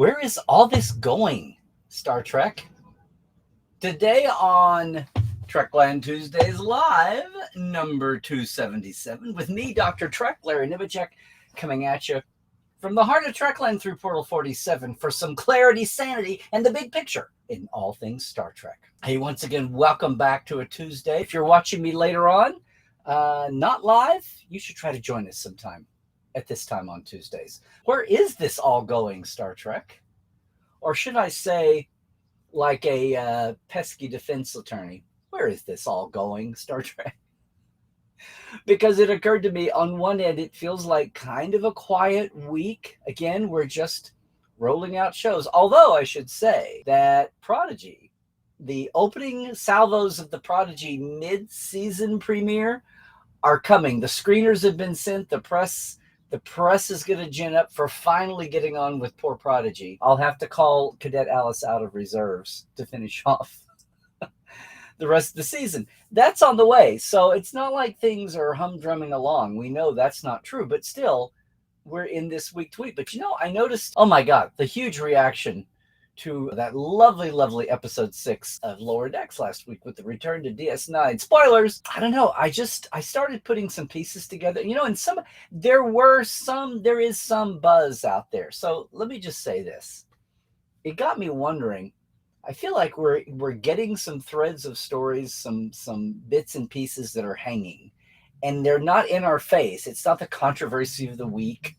Where is all this going, Star Trek? Today on Trekland Tuesdays Live, number 277, with me, Dr. Trek, Larry Nemecek, coming at you from the heart of Trekland through Portal 47 for some clarity, sanity, and the big picture in all things Star Trek. Hey, once again, welcome back to a Tuesday. If you're watching me later on, not live, you should try to join us sometime at this time on Tuesdays. Where is this all going, Star Trek? Or should I say, like a pesky defense attorney, where is this all going, Star Trek? Because it occurred to me, on one end, it feels like kind of a quiet week. Again, we're just rolling out shows. Although I should say that Prodigy, the opening salvos of the Prodigy mid-season premiere are coming. The screeners have been sent. The press is going to gin up for finally getting on with poor Prodigy. I'll have to call Cadet Alice out of reserves to finish off the rest of the season. That's on the way. So it's not like things are humdrumming along. We know that's not true, but still, we're in this week to week. But I noticed, oh my God, the huge reaction to that lovely, lovely episode 6 of Lower Decks last week with the return to DS9. Spoilers! I don't know. I started putting some pieces together. And there is some buzz out there. So let me just say this. It got me wondering. I feel like we're getting some threads of stories, some bits and pieces that are hanging, and they're not in our face. It's not the controversy of the week,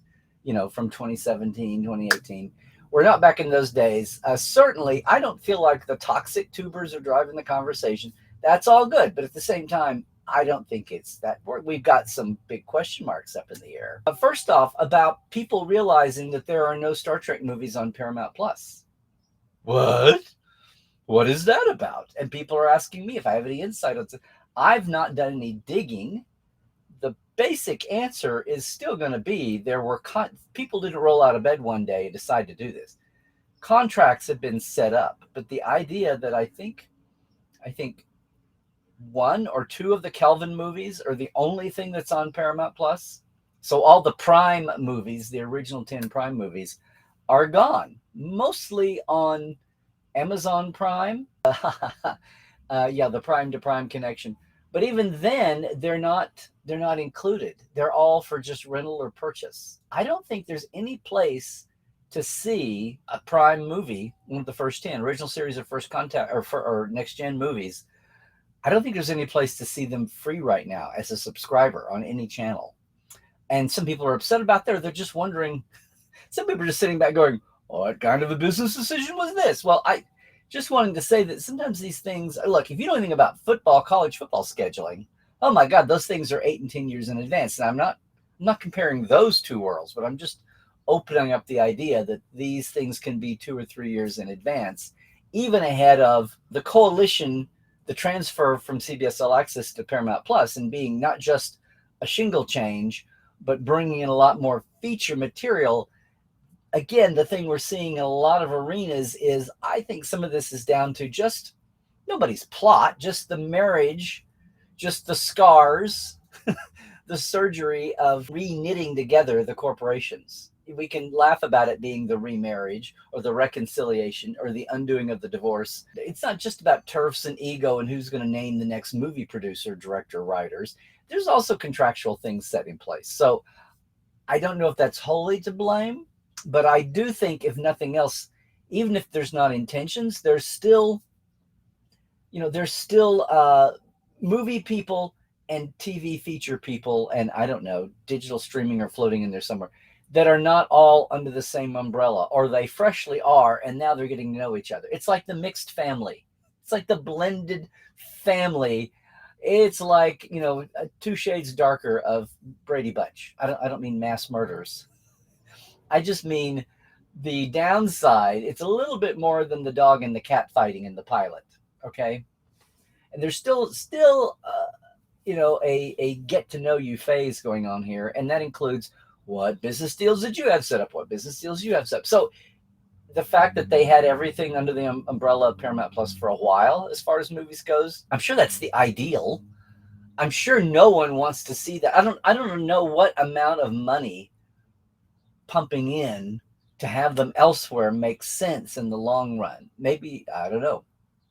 from 2017, 2018. We're not back in those days. Certainly, I don't feel like the toxic tubers are driving the conversation. That's all good. But at the same time, I don't think it's that. We've got some big question marks up in the air. First off, about people realizing that there are no Star Trek movies on Paramount Plus. What? What is that about? And people are asking me if I have any insight on it. I've not done any digging. The basic answer is still going to be people didn't roll out of bed one day and decide to do this. Contracts have been set up, but the idea that I think one or two of the Kelvin movies are the only thing that's on Paramount Plus. So all the Prime movies, the original 10 Prime movies, are gone, mostly on Amazon Prime. The Prime to Prime connection. But even then, they're not included. They're all for just rental or purchase. I don't think there's any place to see a Prime movie, one of the first 10 original series of First Contact or Next Gen movies. I don't think there's any place to see them free right now as a subscriber on any channel. And some people are upset about that. They're just wondering. Some people are just sitting back going, what kind of a business decision was this? Well, I just wanted to say that sometimes these things, look, if you know anything about football, college football scheduling, oh my God, those things are 8 and 10 years in advance. And I'm not comparing those two worlds, but I'm just opening up the idea that these things can be 2 or 3 years in advance, even ahead of the coalition, the transfer from CBS All Access to Paramount Plus, and being not just a shingle change, but bringing in a lot more feature material. Again, the thing we're seeing in a lot of arenas is I think some of this is down to just nobody's plot, just the marriage, just the scars, the surgery of re-knitting together the corporations. We can laugh about it being the remarriage or the reconciliation or the undoing of the divorce. It's not just about turfs and ego and who's going to name the next movie producer, director, writers. There's also contractual things set in place. So I don't know if that's wholly to blame. But I do think, if nothing else, even if there's not intentions, there's still movie people and TV feature people, and I don't know, digital streaming are floating in there somewhere, that are not all under the same umbrella, or they freshly are, and now they're getting to know each other. It's like the mixed family. It's like the blended family. It's like, 2 shades darker of Brady Bunch. I don't mean mass murders. I just mean the downside. It's a little bit more than the dog and the cat fighting in the pilot, okay? And there's still a get to know you phase going on here, and that includes what business deals did you have set up? What business deals you have set up? So the fact that they had everything under the umbrella of Paramount Plus for a while, as far as movies goes, I'm sure that's the ideal. I'm sure no one wants to see that. I don't know what amount of money pumping in to have them elsewhere makes sense in the long run. Maybe, I don't know.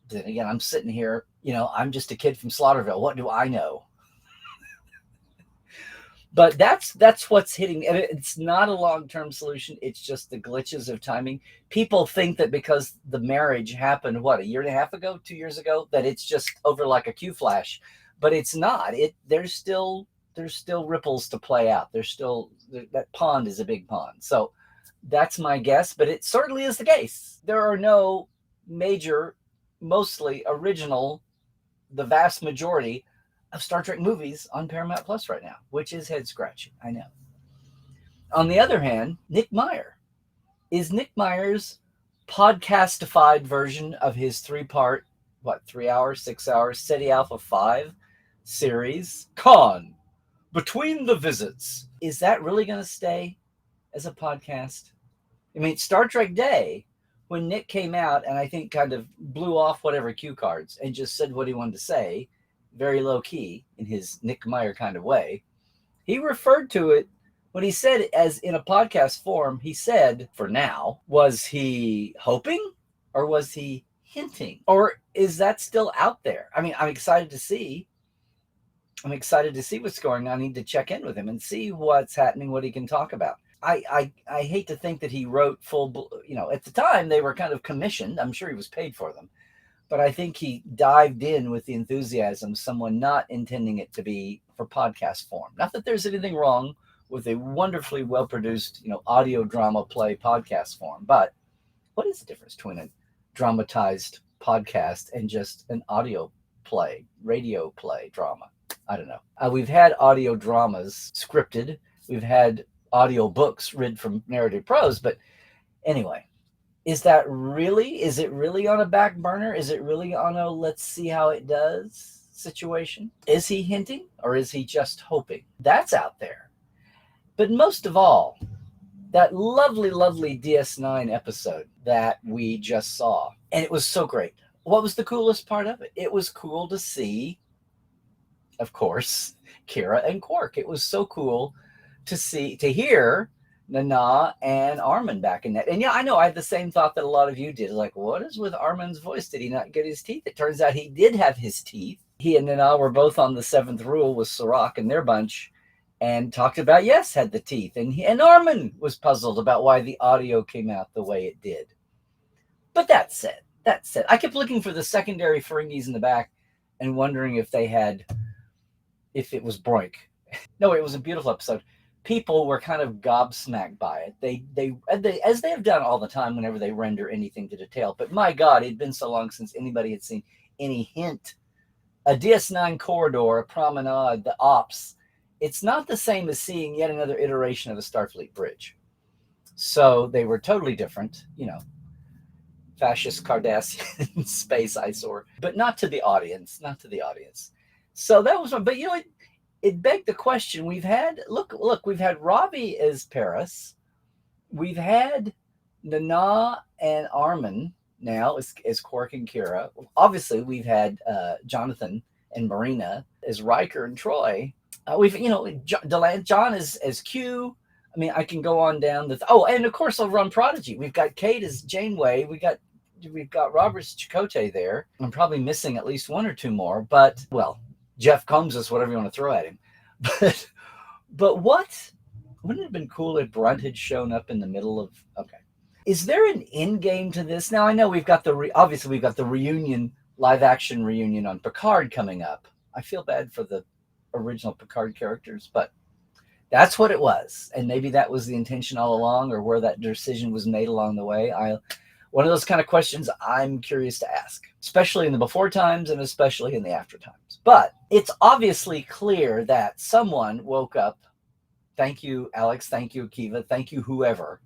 Then again, I'm sitting here, I'm just a kid from Slaughterville. What do I know? But that's what's hitting. And it's not a long-term solution. It's just the glitches of timing. People think that because the marriage happened, what, a year and a half ago, 2 years ago, that it's just over like a Q flash. But it's not. There's still ripples to play out. That pond is a big pond. So that's my guess, but it certainly is the case. There are no major, mostly original, the vast majority of Star Trek movies on Paramount Plus right now, which is head scratching. I know. On the other hand, Nick Meyer. Is Nick Meyer's podcastified version of his 3-part, 3 hours, 6 hours, SETI Alpha 5 series, Con, Between the Visits, is that really going to stay as a podcast? I mean, Star Trek Day, when Nick came out and I think kind of blew off whatever cue cards and just said what he wanted to say, very low key in his Nick Meyer kind of way, he referred to it when he said it as in a podcast form. He said, for now, was he hoping or was he hinting? Or is that still out there? I mean, I'm excited to see what's going on. I need to check in with him and see what's happening, what he can talk about. I hate to think that he wrote full, at the time they were kind of commissioned. I'm sure he was paid for them. But I think he dived in with the enthusiasm, someone not intending it to be for podcast form. Not that there's anything wrong with a wonderfully well-produced, audio drama play podcast form. But what is the difference between a dramatized podcast and just an audio play, radio play drama? I don't know. We've had audio dramas scripted. We've had audio books read from narrative prose. But anyway, is it really on a back burner? Is it really on a let's see how it does situation? Is he hinting or is he just hoping? That's out there. But most of all, that lovely, lovely DS9 episode that we just saw, and it was so great. What was the coolest part of it? It was cool to see, of course, Kira and Quark. It was so cool to hear Nana and Armin back in that. And yeah, I know I had the same thought that a lot of you did. Like, what is with Armin's voice? Did he not get his teeth? It turns out he did have his teeth. He and Nana were both on the 7th rule with Serac and their bunch and talked about, yes, had the teeth. And Armin was puzzled about why the audio came out the way it did. But that said, I kept looking for the secondary Ferengis in the back and wondering if it was Broik. No, it was a beautiful episode. People were kind of gobsmacked by it. They as they have done all the time whenever they render anything to detail. But my God, it'd been so long since anybody had seen any hint. A DS9 corridor, a promenade, the ops. It's not the same as seeing yet another iteration of a Starfleet bridge. So they were totally different, fascist Cardassian space eyesore, but not to the audience. So that was one. But it begged the question. We've had Ravi as Paris. We've had Nana and Armin now as Quark and Kira. Obviously, we've had Jonathan and Marina as Riker and Troy. We've John as Q. I mean, I can go on down and of course over on Prodigy, we've got Kate as Janeway. We've got Robert Chakotay there. I'm probably missing at least one or two more, but Jeff Combs is whatever you want to throw at him. But wouldn't it have been cool if Brunt had shown up in the middle of, okay. Is there an end game to this? Now I know we've got obviously we've got the reunion, live action reunion on Picard coming up. I feel bad for the original Picard characters, but that's what it was. And maybe that was the intention all along, or where that decision was made along the way. One of those kind of questions I'm curious to ask, especially in the before times and especially in the after times. But it's obviously clear that someone woke up, thank you, Alex, thank you, Akiva, thank you, whoever,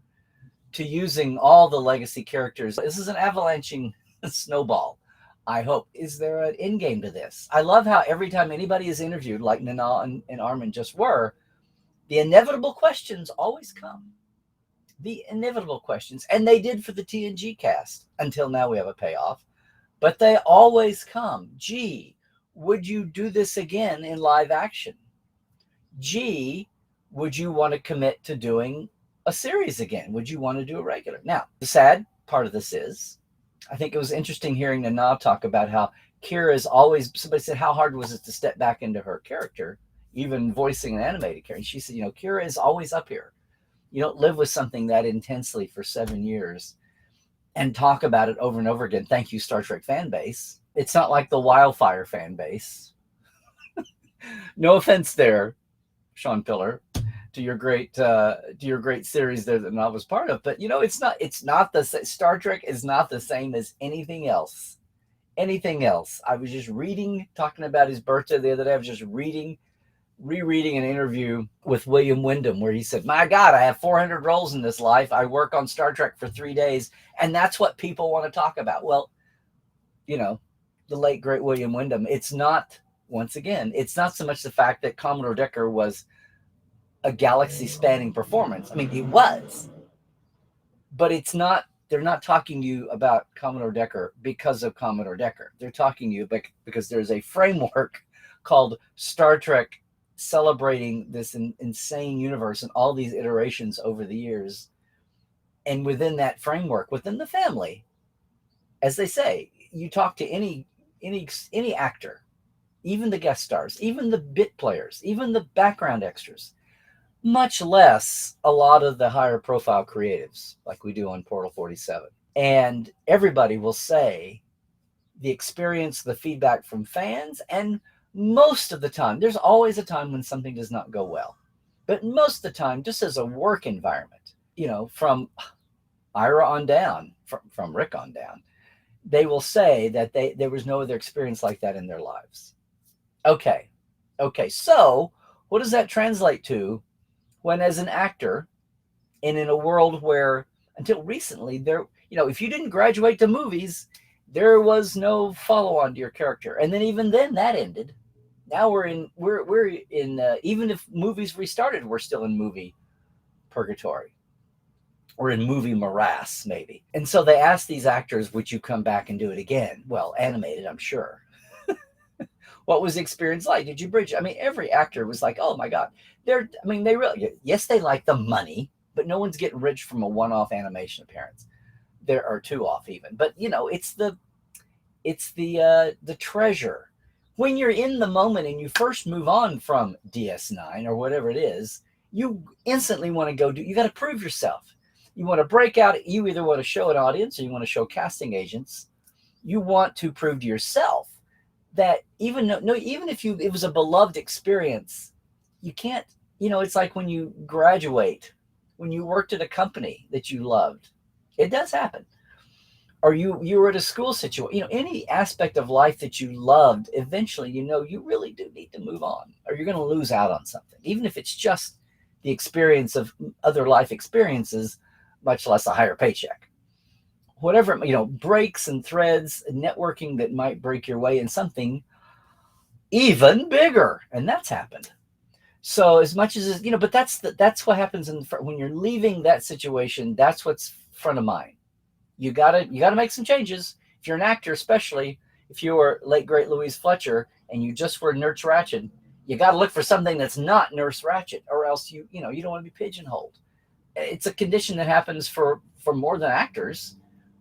to using all the legacy characters. This is an avalanching snowball, I hope. Is there an end game to this? I love how every time anybody is interviewed, like Nana and Armin just were, the inevitable questions always come. The inevitable questions. And they did for the TNG cast until now we have a payoff. But they always come. Gee, would you do this again in live action? Gee, would you want to commit to doing a series again? Would you want to do a regular? Now, the sad part of this is, I think it was interesting hearing Nana talk about how Kira is always, somebody said, how hard was it to step back into her character, even voicing an animated character? And she said, Kira is always up here. You don't live with something that intensely for 7 years and talk about it over and over again. Thank you, Star Trek fan base. It's not like the Wildfire fan base. No offense there, Sean Pillar, to your great series there that I was part of. But it's not the Star Trek is not the same as anything else. Anything else. I was just talking about his birthday the other day. I was just rereading an interview with William Wyndham where he said, my God, I have 400 roles in this life. I work on Star Trek for 3 days. And that's what people want to talk about. Well, the late, great William Wyndham, it's not, once again, it's not so much the fact that Commodore Decker was a galaxy spanning performance. I mean, it was, but it's not, they're not talking to you about Commodore Decker because of Commodore Decker. They're talking to you because there's a framework called Star Trek celebrating this insane universe and all these iterations over the years. And within that framework, within the family, as they say, you talk to any actor, even the guest stars, even the bit players, even the background extras, much less a lot of the higher profile creatives like we do on Portal 47. And everybody will say the experience, the feedback from fans, and most of the time, there's always a time when something does not go well. But most of the time, just as a work environment, from Ira on down, from Rick on down, they will say that there was no other experience like that in their lives. Okay. So what does that translate to when, as an actor, and in a world where until recently if you didn't graduate to movies, there was no follow-on to your character, and then even then that ended. Now we're in even if movies restarted, we're still in movie purgatory. Or in movie morass, maybe. And so they asked these actors, would you come back and do it again? Well, animated, I'm sure. What was the experience like? Did you bridge? I mean, every actor was like, oh my God. They really, yes, they like the money, but no one's getting rich from a one-off animation appearance. There are two off even. But it's the treasure. When you're in the moment and you first move on from DS9 or whatever it is, you instantly want to you got to prove yourself. You want to break out. You either want to show an audience or you want to show casting agents. You want to prove to yourself that even if it was a beloved experience, you can't, it's like when you graduate, when you worked at a company that you loved, it does happen. Or you were at a school situation, any aspect of life that you loved, eventually, you really do need to move on, or you're going to lose out on something, even if it's just the experience of other life experiences, much less a higher paycheck. Whatever, breaks and threads, networking that might break your way in something even bigger. And that's happened. So as much as, but that's what happens when you're leaving that situation. That's what's front of mind. You gotta make some changes. If you're an actor, especially if you were late great Louise Fletcher and you just were Nurse Ratched, you got to look for something that's not Nurse Ratched, or else you don't want to be pigeonholed. It's a condition that happens for more than actors.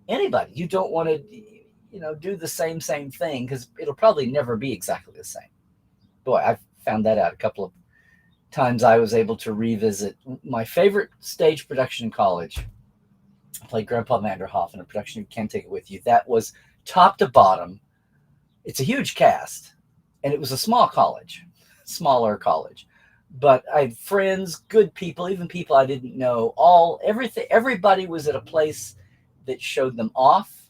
Anybody, you don't want to do the same thing, because it'll probably never be exactly the same. Boy, I've found that out a couple of times. I was able to revisit my favorite stage production in college. I played Grandpa Vanderhoff in a production You Can't Take It With You. That was top to bottom. It's a huge cast, and it was a smaller college. But I had friends, good people, even people I didn't know. Everybody was at a place that showed them off.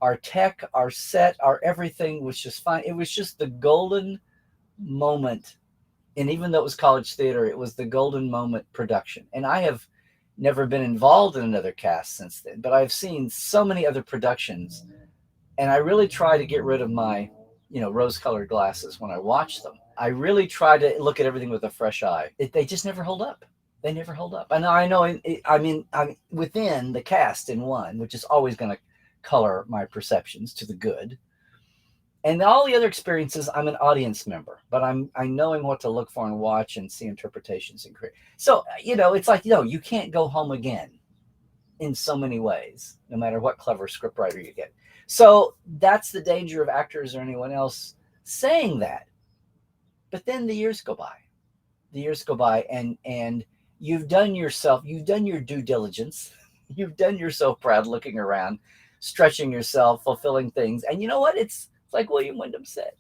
Our tech, our set, our everything was just fine. It was just the golden moment. And even though it was college theater, it was the golden moment production. And I have never been involved in another cast since then, but I've seen so many other productions, and I really try to get rid of my, rose-colored glasses when I watch them. I really try to look at everything with a fresh eye. They just never hold up. They never hold up. And I know, I'm within the cast in one, which is always going to color my perceptions to the good. And all the other experiences, I'm an audience member, but I knowing what to look for and watch and see interpretations and create. So, it's like, you can't go home again in so many ways, no matter what clever scriptwriter you get. So that's the danger of actors or anyone else saying that. But then the years go by. And you've done your due diligence. You've done yourself proud looking around, stretching yourself, fulfilling things. And you know what? It's like William Wyndham said.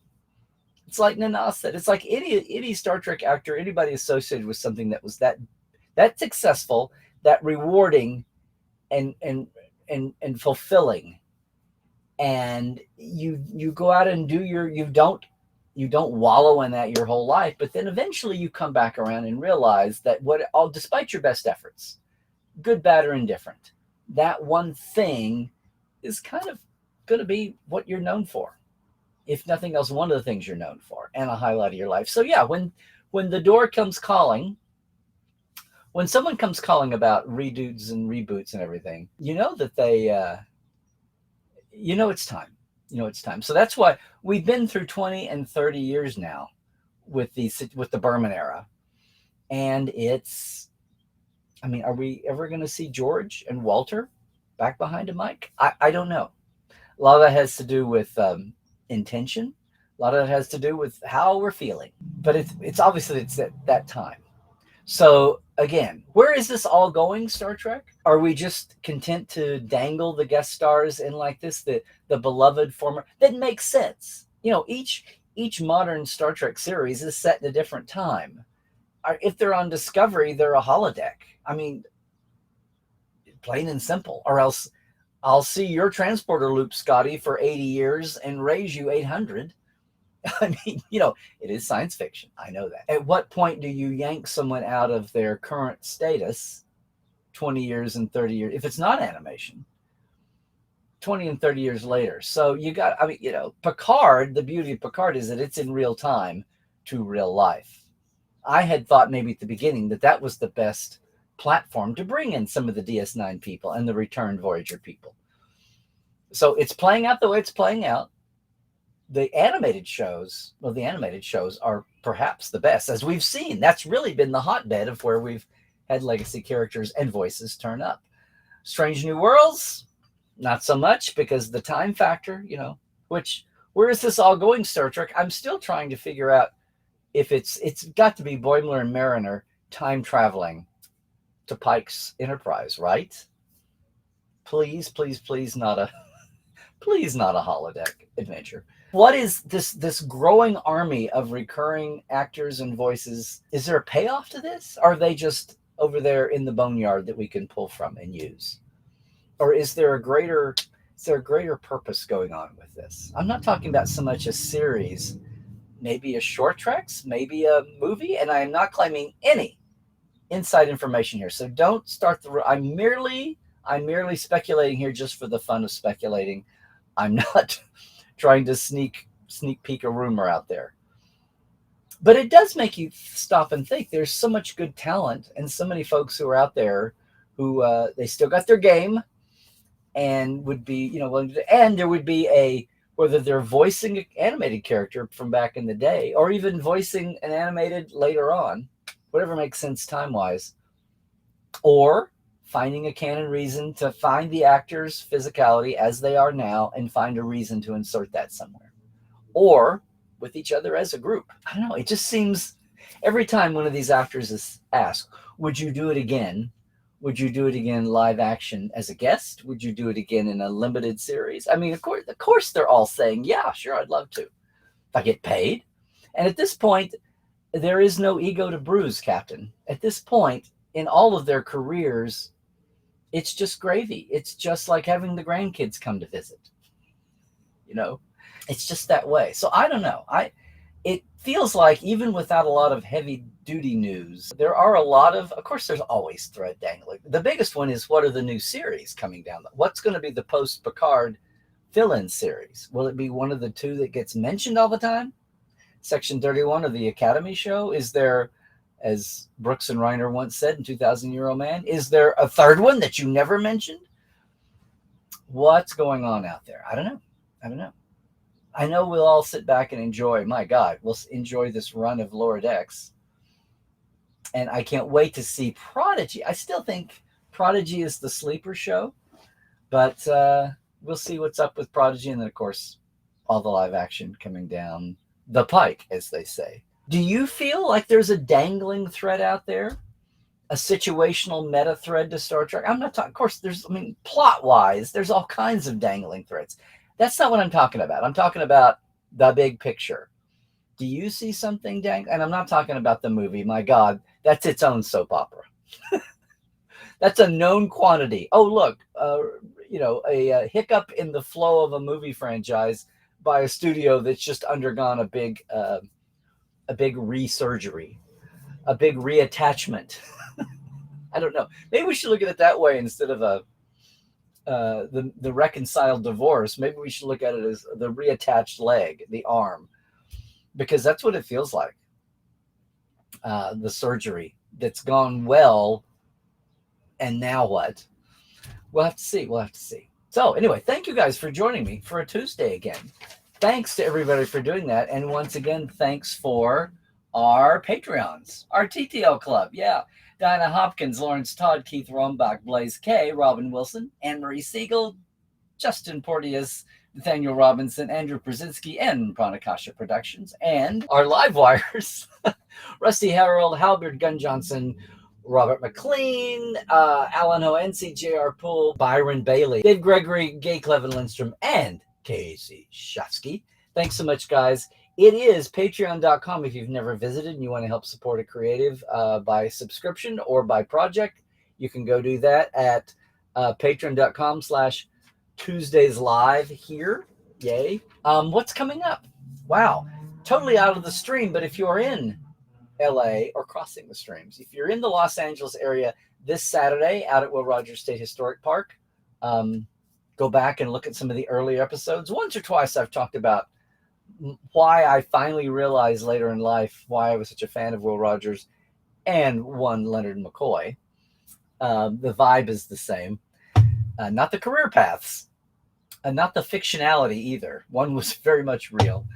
It's like Nana said. It's like any Star Trek actor, anybody associated with something that was that successful, that rewarding, and fulfilling. And you go out and do you don't wallow in that your whole life, but then eventually you come back around and realize that despite your best efforts, good, bad, or indifferent, that one thing is kind of going to be what you're known for. If nothing else, one of the things you're known for and a highlight of your life. So yeah, when the door comes calling, when someone comes calling about redos and reboots and everything, that they, it's time. It's time. So that's why we've been through 20 and 30 years now with the Berman era. And are we ever going to see George and Walter back behind a mic? I don't know. A lot of that has to do with intention. A lot of it has to do with how we're feeling. But it's obviously it's that time. So again, where is this all going, Star Trek? Are we just content to dangle the guest stars in like this, the beloved former? That makes sense. Each modern Star Trek series is set in a different time. If they're on Discovery, they're a holodeck. Plain and simple. Or else I'll see your transporter loop, Scotty, for 80 years and raise you 800. It is science fiction. I know that. At what point do you yank someone out of their current status 20 years and 30 years? If it's not animation, 20 and 30 years later. So you got, Picard, the beauty of Picard is that it's in real time to real life. I had thought maybe at the beginning that was the best platform to bring in some of the DS9 people and the Return Voyager people. So it's playing out the way it's playing out. The animated shows are perhaps the best, as we've seen. That's really been the hotbed of where we've had legacy characters and voices turn up. Strange New Worlds, not so much, because the time factor, where is this all going, Star Trek? I'm still trying to figure out if it's got to be Boimler and Mariner time traveling to Pike's Enterprise, right? Please, please, please, not a holodeck adventure. What is this growing army of recurring actors and voices? Is there a payoff to this? Or are they just over there in the boneyard that we can pull from and use? Or is there a greater purpose going on with this? I'm not talking about so much a series, maybe a short treks, maybe a movie, and I am not claiming any inside information here. So don't start I'm merely speculating here just for the fun of speculating. I'm not trying to sneak peek a rumor out there. But it does make you stop and think. There's so much good talent and so many folks who are out there who they still got their game and would be, and there would be whether they're voicing an animated character from back in the day or even voicing an animated later on, whatever makes sense time-wise, or finding a canon reason to find the actor's physicality as they are now and find a reason to insert that somewhere. Or with each other as a group. I don't know. It just seems every time one of these actors is asked, would you do it again? Would you do it again live action as a guest? Would you do it again in a limited series? Of course they're all saying, yeah, sure, I'd love to. If I get paid. And at this point, there is no ego to bruise, Captain. At this point, in all of their careers, it's just gravy. It's just like having the grandkids come to visit. It's just that way. So I don't know. It feels like even without a lot of heavy duty news, there are a lot of course, there's always thread dangling. The biggest one is, what are the new series coming down? What's going to be the post-Picard fill-in series? Will it be one of the two that gets mentioned all the time? Section 31 of the Academy show? Is there, as Brooks and Reiner once said in 2000-Year-Old Man, is there a third one that you never mentioned? What's going on out there? I don't know. I know we'll all sit back and enjoy. My God, we'll enjoy this run of Lower Decks, and I can't wait to see Prodigy. I still think Prodigy is the sleeper show, but we'll see what's up with Prodigy, and then of course all the live action coming down the pike, as they say. Do you feel like there's a dangling thread out there? A situational meta thread to Star Trek? I'm not talking, of course, plot wise, there's all kinds of dangling threads. That's not what I'm talking about. I'm talking about the big picture. Do you see something dangling? And I'm not talking about the movie. My God, that's its own soap opera. That's a known quantity. Oh, look, a hiccup in the flow of a movie franchise by a studio that's just undergone a big resurgery, a big reattachment. I don't know. Maybe we should look at it that way instead of the reconciled divorce. Maybe we should look at it as the reattached leg, the arm, because that's what it feels like. The surgery that's gone well, and now what? We'll have to see. We'll have to see. So anyway, thank you guys for joining me for a Tuesday again. Thanks to everybody for doing that. And once again, thanks for our Patreons, our TTL Club. Yeah. Dinah Hopkins, Lawrence Todd, Keith Rombach, Blaze K, Robin Wilson, Anne-Marie Siegel, Justin Porteous, Nathaniel Robinson, Andrew Brzezinski, and Pranakasha Productions, and our live wires, Rusty Harold, Halbert Gunn Johnson, Robert McLean, Alan Hoensi, J.R. Poole, Byron Bailey, Dave Gregory, Gay Clevin Lindstrom, and Casey Shafsky. Thanks so much, guys. It is patreon.com if you've never visited and you want to help support a creative by subscription or by project. You can go do that at patreon.com/Tuesdays Live here. Yay. What's coming up? Wow. Totally out of the stream, but if you're in LA or crossing the streams, if you're in the Los Angeles area this Saturday out at Will Rogers State Historic Park, go back and look at some of the earlier episodes. Once or twice I've talked about why I finally realized later in life why I was such a fan of Will Rogers and one Leonard McCoy. The vibe is the same. Not the career paths, not the fictionality either. One was very much real,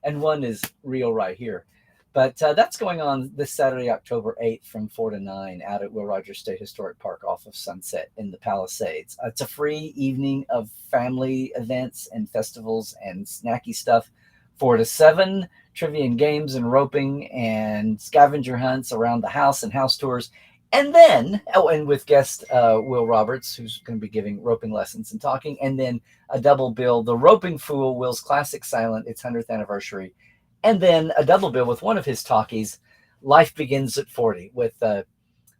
and one is real right here. But that's going on this Saturday, October 8th from 4 to 9 out at Will Rogers State Historic Park off of Sunset in the Palisades. It's a free evening of family events and festivals and snacky stuff. 4 to 7, trivia and games and roping and scavenger hunts around the house and house tours. And then, and with guest Will Roberts, who's going to be giving roping lessons and talking. And then a double bill, The Roping Fool, Will's Classic Silent, its 100th anniversary. And then a double bill with one of his talkies, Life Begins at 40, with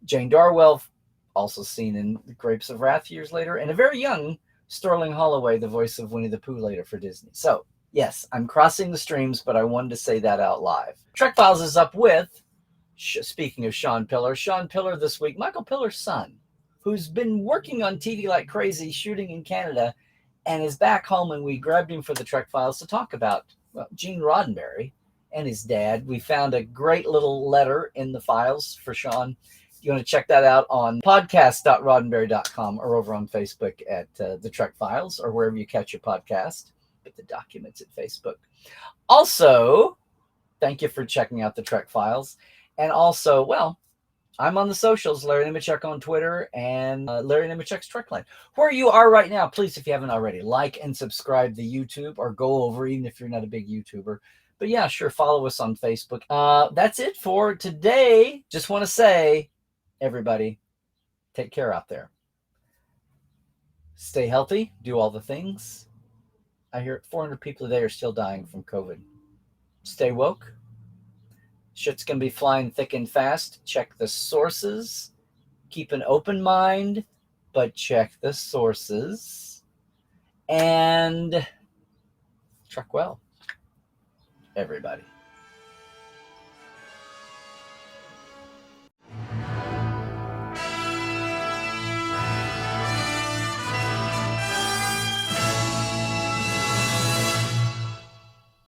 Jane Darwell, also seen in The Grapes of Wrath years later, and a very young Sterling Holloway, the voice of Winnie the Pooh later for Disney. So, yes, I'm crossing the streams, but I wanted to say that out live. Trek Files is up with, speaking of Sean Pillar this week, Michael Pillar's son, who's been working on TV like crazy, shooting in Canada, and is back home, and we grabbed him for the Trek Files to talk about Gene Roddenberry and his dad. We found a great little letter in the files for Sean. You want to check that out on podcast.roddenberry.com or over on Facebook at the Trek Files or wherever you catch your podcast. Put the documents at Facebook. Also, thank you for checking out the Trek Files. And also, well, I'm on the socials, Larry Nemecek on Twitter and Larry Nemecek's Trekland. Where you are right now, please, if you haven't already, like and subscribe to YouTube or go over, even if you're not a big YouTuber. But yeah, sure, follow us on Facebook. That's it for today. Just want to say, everybody, take care out there. Stay healthy, do all the things. I hear 400 people a day are still dying from COVID. Stay woke. Shit's going to be flying thick and fast. Check the sources. Keep an open mind, but check the sources. And truck well, everybody.